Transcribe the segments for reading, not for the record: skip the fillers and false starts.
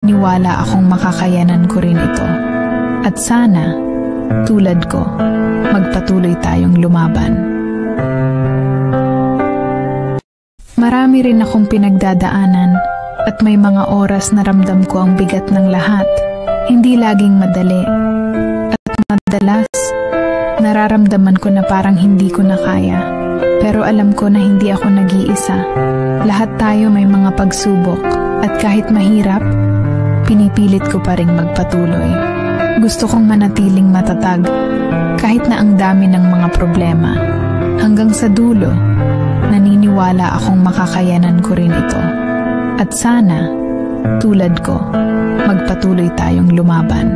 Niwala akong makakayanan ko rin ito. At sana, tulad ko, magpatuloy tayong lumaban. Marami rin akong pinagdadaanan at may mga oras na ramdam ko ang bigat ng lahat. Hindi laging madali. At madalas, nararamdaman ko na parang hindi ko na kaya. Pero alam ko na hindi ako nag-iisa. Lahat tayo may mga pagsubok at kahit mahirap, pinipilit ko pa ring magpatuloy. Gusto kong manatiling matatag kahit na ang dami ng mga problema. Hanggang sa dulo, naniniwala akong makakayanan ko rin ito. At sana, tulad ko, magpatuloy tayong lumaban.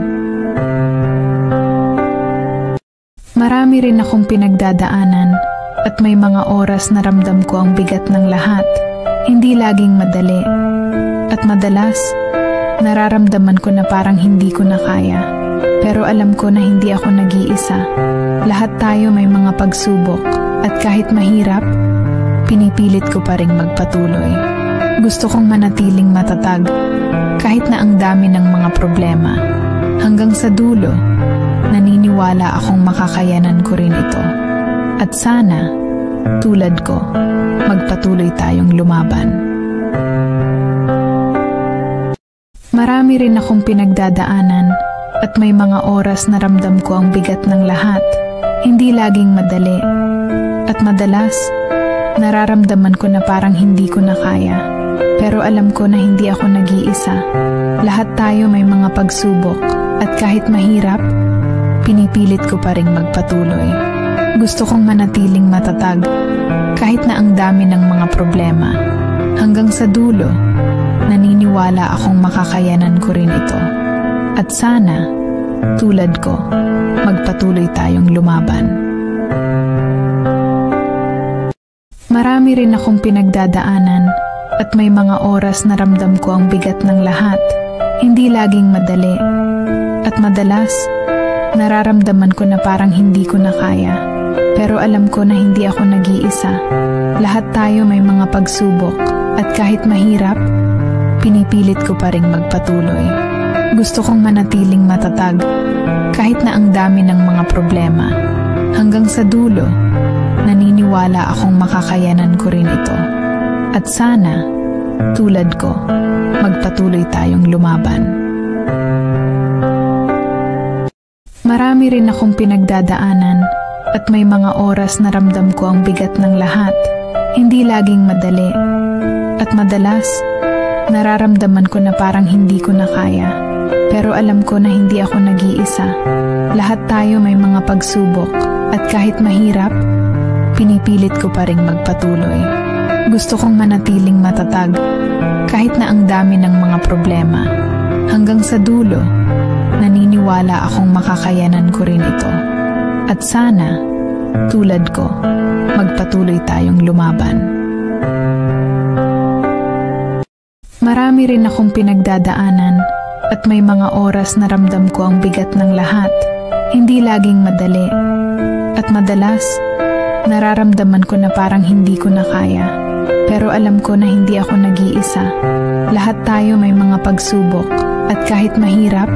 Marami rin akong pinagdadaanan at may mga oras na ramdam ko ang bigat ng lahat. Hindi laging madali. At madalas, nararamdaman ko na parang hindi ko na kaya. Pero alam ko na hindi ako nag-iisa. Lahat tayo may mga pagsubok at kahit mahirap, pinipilit ko pa ring magpatuloy. Gusto kong manatiling matatag kahit na ang dami ng mga problema. Hanggang sa dulo, naniniwala akong makakayanan ko rin ito. At sana, tulad ko, magpatuloy tayong lumaban. Marami rin akong pinagdadaanan at may mga oras na ramdam ko ang bigat ng lahat. Hindi laging madali. At madalas, nararamdaman ko na parang hindi ko na kaya. Pero alam ko na hindi ako nag-iisa. Lahat tayo may mga pagsubok at kahit mahirap, pinipilit ko pa ring magpatuloy. Gusto kong manatiling matatag kahit na ang dami ng mga problema. Hanggang sa dulo, naniniwala akong makakayanan ko rin ito. At sana, tulad ko, magpatuloy tayong lumaban. Marami rin akong pinagdadaanan at may mga oras na ramdam ko ang bigat ng lahat. Hindi laging madali. At madalas, nararamdaman ko na parang hindi ko na kaya. Pero alam ko na hindi ako nag-iisa. Lahat tayo may mga pagsubok at kahit mahirap, pinipilit ko pa ring magpatuloy. Gusto kong manatiling matatag kahit na ang dami ng mga problema. Hanggang sa dulo, naniniwala akong makakayanan ko rin ito. At sana, tulad ko, magpatuloy tayong lumaban. Marami rin akong pinagdadaanan at may mga oras na ramdam ko ang bigat ng lahat. Hindi laging madali. At madalas, nararamdaman ko na parang hindi ko na kaya. Pero alam ko na hindi ako nag-iisa. Lahat tayo may mga pagsubok at kahit mahirap, pinipilit ko pa ring magpatuloy. Gusto kong manatiling matatag kahit na ang dami ng mga problema. Hanggang sa dulo, naniniwala akong makakayanan ko rin ito. At sana, tulad ko, magpatuloy tayong lumaban. Marami rin akong pinagdadaanan at may mga oras na ramdam ko ang bigat ng lahat. Hindi laging madali. At madalas, nararamdaman ko na parang hindi ko na kaya. Pero alam ko na hindi ako nag-iisa. Lahat tayo may mga pagsubok at kahit mahirap,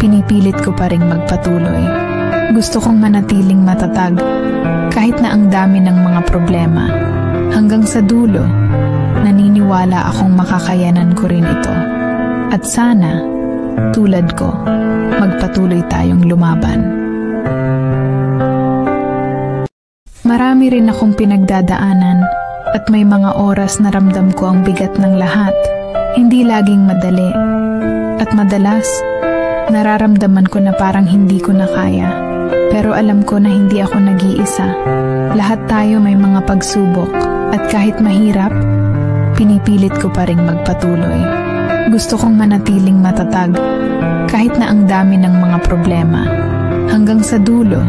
pinipilit ko pa ring magpatuloy. Gusto kong manatiling matatag kahit na ang dami ng mga problema. Hanggang sa dulo, naniniwala akong makakayanan ko rin ito. At sana, tulad ko, magpatuloy tayong lumaban. Marami rin akong pinagdadaanan at may mga oras na ramdam ko ang bigat ng lahat. Hindi laging madali. At madalas, nararamdaman ko na parang hindi ko na kaya. Pero alam ko na hindi ako nag-iisa. Lahat tayo may mga pagsubok at kahit mahirap, pinipilit ko pa ring magpatuloy. Gusto kong manatiling matatag kahit na ang dami ng mga problema. Hanggang sa dulo,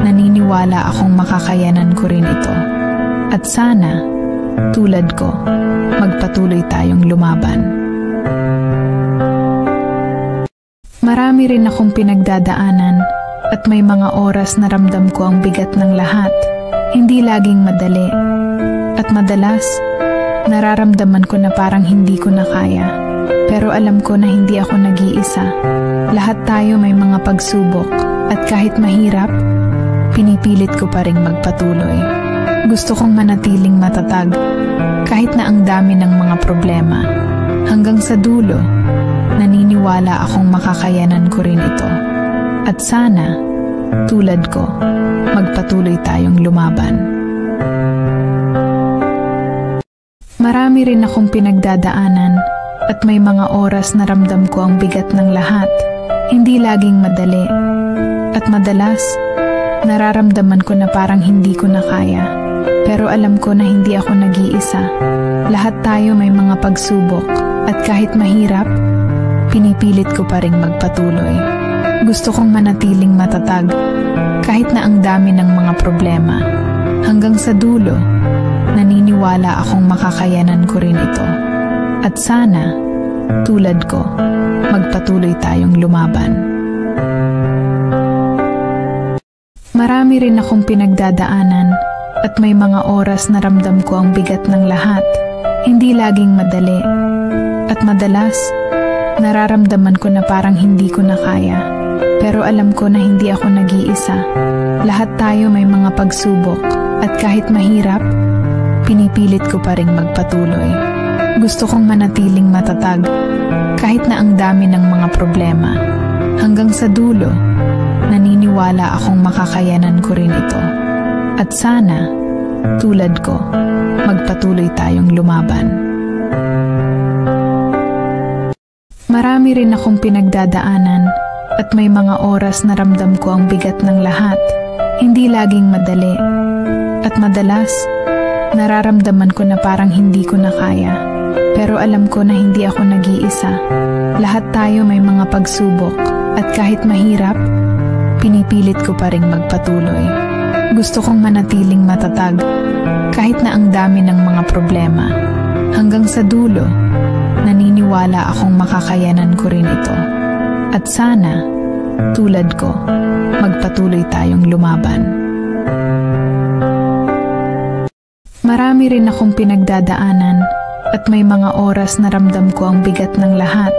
naniniwala akong makakayanan ko rin ito. At sana, tulad ko, magpatuloy tayong lumaban. Marami rin akong pinagdadaanan at may mga oras na ramdam ko ang bigat ng lahat. Hindi laging madali. At madalas, nararamdaman ko na parang hindi ko na kaya. Pero alam ko na hindi ako nag-iisa. Lahat tayo may mga pagsubok at kahit mahirap, pinipilit ko pa ring magpatuloy. Gusto kong manatiling matatag kahit na ang dami ng mga problema. Hanggang sa dulo, naniniwala akong makakayanan ko rin ito. At sana, tulad ko, magpatuloy tayong lumaban. Marami rin akong pinagdadaanan at may mga oras na ramdam ko ang bigat ng lahat. Hindi laging madali. At madalas, nararamdaman ko na parang hindi ko na kaya. Pero alam ko na hindi ako nag-iisa. Lahat tayo may mga pagsubok at kahit mahirap, pinipilit ko pa ring magpatuloy. Gusto kong manatiling matatag kahit na ang dami ng mga problema. Hanggang sa dulo, naniniwala akong makakayanan ko rin ito. At sana, tulad ko, magpatuloy tayong lumaban. Marami rin akong pinagdadaanan at may mga oras na ramdam ko ang bigat ng lahat. Hindi laging madali. At madalas, nararamdaman ko na parang hindi ko na kaya. Pero alam ko na hindi ako nag-iisa. Lahat tayo may mga pagsubok at kahit mahirap, pinipilit ko pa ring magpatuloy. Gusto kong manatiling matatag kahit na ang dami ng mga problema. Hanggang sa dulo, naniniwala akong makakayanan ko rin ito. At sana, tulad ko, magpatuloy tayong lumaban. Marami rin akong pinagdadaanan at may mga oras na ramdam ko ang bigat ng lahat. Hindi laging madali. At madalas, nararamdaman ko na parang hindi ko na kaya. Pero alam ko na hindi ako nag-iisa. Lahat tayo may mga pagsubok at kahit mahirap, pinipilit ko pa ring magpatuloy. Gusto kong manatiling matatag kahit na ang dami ng mga problema. Hanggang sa dulo, naniniwala akong makakayanan ko rin ito. At sana, tulad ko, magpatuloy tayong lumaban. Marami rin akong pinagdadaanan at may mga oras na ramdam ko ang bigat ng lahat.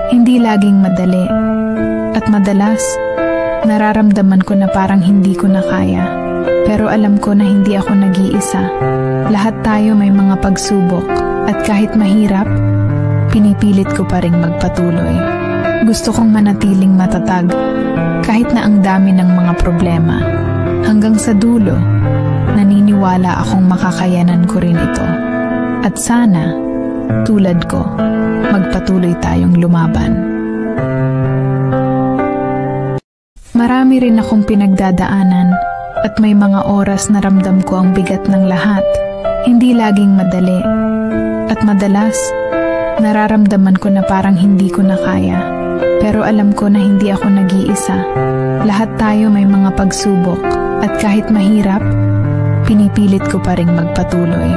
Hindi laging madali. At madalas, nararamdaman ko na parang hindi ko na kaya. Pero alam ko na hindi ako nag-iisa. Lahat tayo may mga pagsubok at kahit mahirap, pinipilit ko pa ring magpatuloy. Gusto kong manatiling matatag kahit na ang dami ng mga problema. Hanggang sa dulo, naniniwala akong makakayanan ko rin ito. At sana, tulad ko, magpatuloy tayong lumaban. Marami rin akong pinagdadaanan at may mga oras na ramdam ko ang bigat ng lahat. Hindi laging madali. At madalas, nararamdaman ko na parang hindi ko na kaya. Pero alam ko na hindi ako nag-iisa. Lahat tayo may mga pagsubok at kahit mahirap, pinipilit ko pa ring magpatuloy.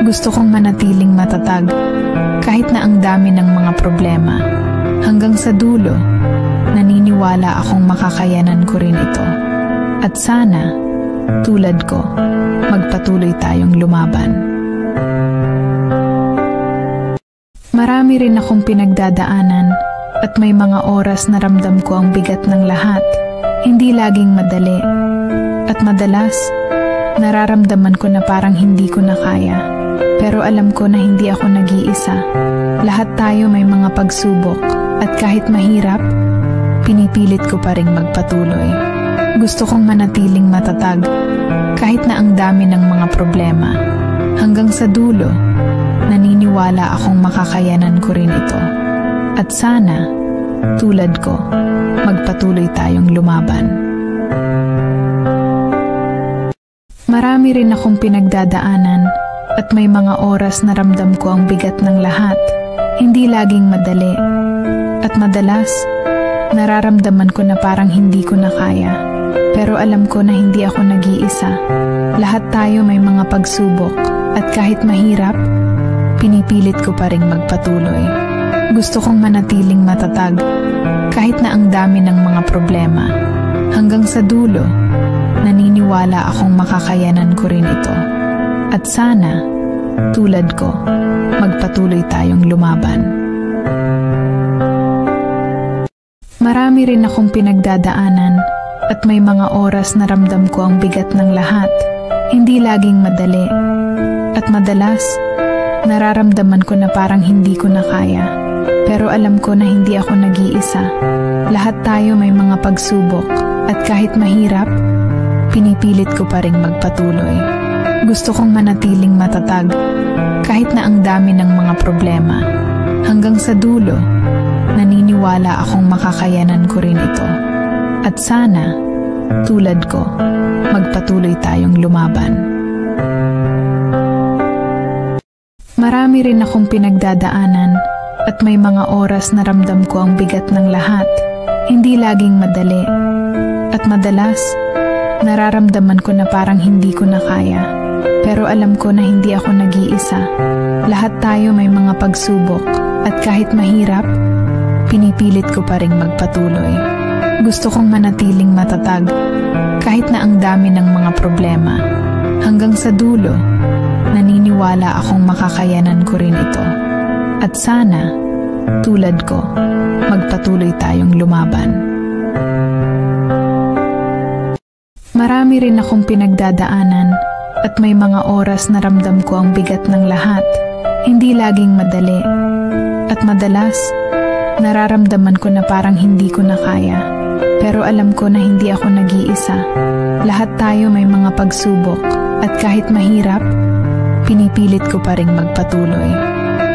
Gusto kong manatiling matatag kahit na ang dami ng mga problema. Hanggang sa dulo, naniniwala akong makakayanan ko rin ito. At sana, tulad ko, magpatuloy tayong lumaban. Marami rin akong pinagdadaanan at may mga oras na ramdam ko ang bigat ng lahat. Hindi laging madali. At madalas, nararamdaman ko na parang hindi ko na kaya. Pero alam ko na hindi ako nag-iisa. Lahat tayo may mga pagsubok at kahit mahirap, pinipilit ko pa ring magpatuloy. Gusto kong manatiling matatag kahit na ang dami ng mga problema. Hanggang sa dulo, naniniwala akong makakayanan ko rin ito. At sana, tulad ko, magpatuloy tayong lumaban. Marami rin akong pinagdadaanan at may mga oras na ramdam ko ang bigat ng lahat. Hindi laging madali. At madalas, nararamdaman ko na parang hindi ko na kaya. Pero alam ko na hindi ako nag-iisa. Lahat tayo may mga pagsubok at kahit mahirap, pinipilit ko pa ring magpatuloy. Gusto kong manatiling matatag kahit na ang dami ng mga problema. Hanggang sa dulo, naniniwala akong makakayanan ko rin ito. At sana, tulad ko, magpatuloy tayong lumaban. Marami rin akong pinagdadaanan at may mga oras na ramdam ko ang bigat ng lahat. Hindi laging madali. At madalas, nararamdaman ko na parang hindi ko na kaya. Pero alam ko na hindi ako nag-iisa. Lahat tayo may mga pagsubok at kahit mahirap, pinipilit ko pa ring magpatuloy. Gusto kong manatiling matatag kahit na ang dami ng mga problema. Hanggang sa dulo, naniniwala akong makakayanan ko rin ito. At sana, tulad ko, magpatuloy tayong lumaban. Marami rin akong pinagdadaanan at may mga oras na ramdam ko ang bigat ng lahat. Hindi laging madali. At madalas, nararamdaman ko na parang hindi ko na kaya. Pero alam ko na hindi ako nag-iisa. Lahat tayo may mga pagsubok at kahit mahirap, pinipilit ko pa ring magpatuloy. Gusto kong manatiling matatag kahit na ang dami ng mga problema. Hanggang sa dulo, naniniwala akong makakayanan ko rin ito. At sana, tulad ko, magpatuloy tayong lumaban. Marami rin akong pinagdadaanan at may mga oras na ramdam ko ang bigat ng lahat. Hindi laging madali. At madalas, nararamdaman ko na parang hindi ko na kaya. Pero alam ko na hindi ako nag-iisa. Lahat tayo may mga pagsubok at kahit mahirap, pinipilit ko pa ring magpatuloy.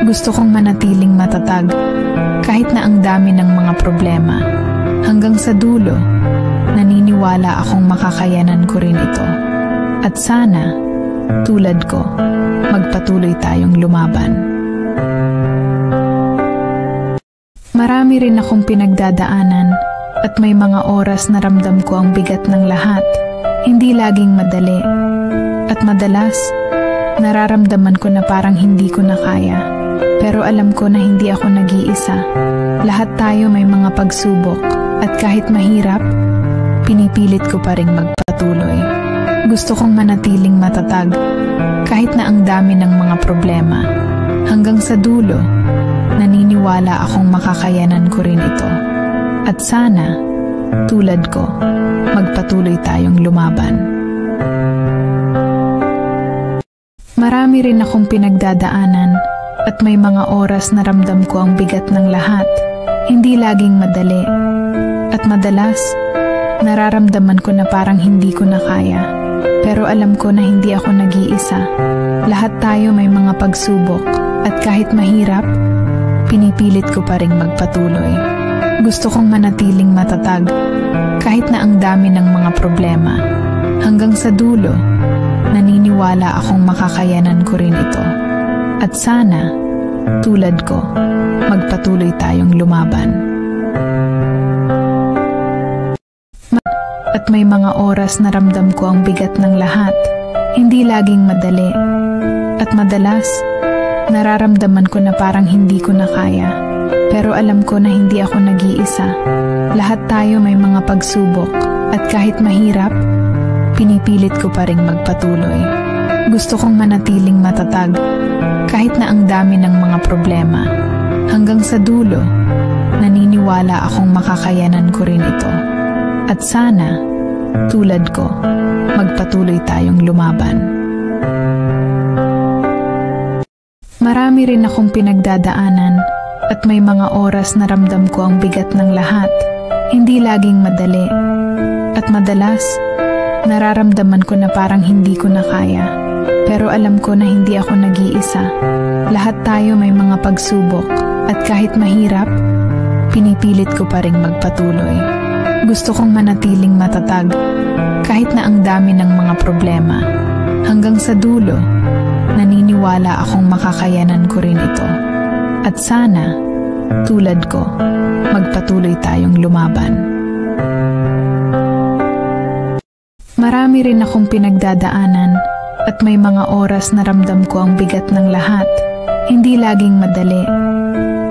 Gusto kong manatiling matatag kahit na ang dami ng mga problema. Hanggang sa dulo, naniniwala akong makakayanan ko rin ito. At sana, tulad ko, magpatuloy tayong lumaban. Marami rin akong pinagdadaanan at may mga oras na ramdam ko ang bigat ng lahat. Hindi laging madali. At madalas, nararamdaman ko na parang hindi ko na kaya. Pero alam ko na hindi ako nag-iisa. Lahat tayo may mga pagsubok at kahit mahirap, pinipilit ko pa ring magpatuloy. Gusto kong manatiling matatag kahit na ang dami ng mga problema. Hanggang sa dulo, naniniwala akong makakayanan ko rin ito. At sana, tulad ko, magpatuloy tayong lumaban. Marami rin akong pinagdadaanan at may mga oras na ramdam ko ang bigat ng lahat. Hindi laging madali. At madalas, nararamdaman ko na parang hindi ko na kaya. Pero alam ko na hindi ako nag-iisa. Lahat tayo may mga pagsubok at kahit mahirap, pinipilit ko pa ring magpatuloy. Gusto kong manatiling matatag kahit na ang dami ng mga problema. Hanggang sa dulo, naniniwala akong makakayanan ko rin ito. At sana, tulad ko, magpatuloy tayong lumaban. At may mga oras na ramdam ko ang bigat ng lahat. Hindi laging madali. At madalas, nararamdaman ko na parang hindi ko na kaya. Pero alam ko na hindi ako nag-iisa. Lahat tayo may mga pagsubok at kahit mahirap, pinipilit ko pa ring magpatuloy. Gusto kong manatiling matatag kahit na ang dami ng mga problema. Hanggang sa dulo, naniniwala akong makakayanan ko rin ito. At sana, tulad ko, magpatuloy tayong lumaban. Marami rin akong pinagdadaanan at may mga oras na ramdam ko ang bigat ng lahat. Hindi laging madali. At madalas, nararamdaman ko na parang hindi ko na kaya. Pero alam ko na hindi ako nag-iisa. Lahat tayo may mga pagsubok at kahit mahirap, pinipilit ko pa ring magpatuloy. Gusto kong manatiling matatag kahit na ang dami ng mga problema. Hanggang sa dulo, naniniwala akong makakayanan ko rin ito. At sana, tulad ko, magpatuloy tayong lumaban. Marami rin akong pinagdadaanan at may mga oras na ramdam ko ang bigat ng lahat. Hindi laging madali.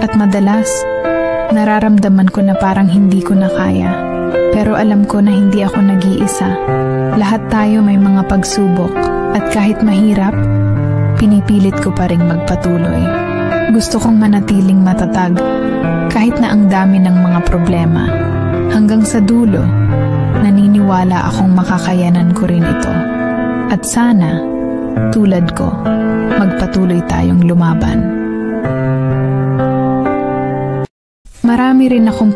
At madalas, nararamdaman ko na parang hindi ko na kaya. Pero alam ko na hindi ako nag-iisa. Lahat tayo may mga pagsubok at kahit mahirap, pinipilit ko pa ring magpatuloy. Gusto kong manatiling matatag kahit na ang dami ng mga problema. Hanggang sa dulo, naniniwala akong makakayanan ko rin ito. At sana, tulad ko, magpatuloy tayong lumaban. Marami rin akong